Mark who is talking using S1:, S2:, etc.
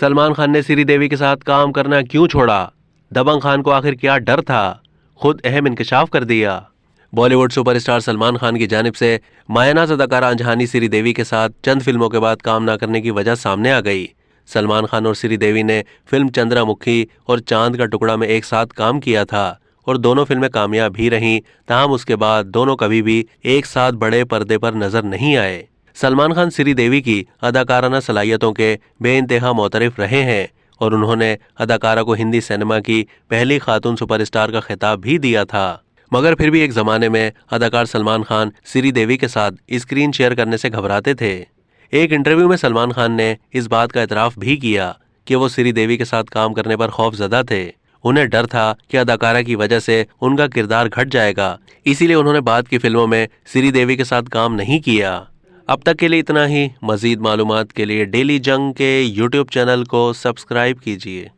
S1: सलमान खान ने श्रीदेवी के साथ काम करना क्यों छोड़ा? दबंग खान को आखिर क्या डर था? खुद अहम इंकशाफ कर दिया। बॉलीवुड सुपरस्टार सलमान खान की जानिब से मायनाज अदाकारा अंजहानी श्रीदेवी के साथ चंद फिल्मों के बाद काम न करने की वजह सामने आ गई। सलमान खान और श्रीदेवी ने फिल्म चंद्रमुखी और चांद का टुकड़ा में एक साथ काम किया था और दोनों फिल्में कामयाब भी रहीं। ताहम उसके बाद दोनों कभी भी एक साथ बड़े पर्दे पर नजर नहीं आए। सलमान खान श्रीदेवी की अदाकाराना सलाहियतों के बेइंतहा मोतरफ रहे हैं और उन्होंने अदाकारा को हिंदी सिनेमा की पहली खातून सुपरस्टार का खिताब भी दिया था। मगर फिर भी एक जमाने में अदाकार सलमान खान श्रीदेवी के साथ स्क्रीन शेयर करने से घबराते थे। एक इंटरव्यू में सलमान खान ने इस बात का एतराफ भी किया कि वो श्रीदेवी के साथ काम करने पर खौफजदा थे। उन्हें डर था कि अदाकारा की वजह से उनका किरदार घट जाएगा, इसीलिए उन्होंने बाद की फिल्मों में श्रीदेवी के साथ काम नहीं किया। अब तक के लिए इतना ही। मजीद मालूमात के लिए डेली जंग के यूट्यूब चैनल को सब्सक्राइब कीजिए।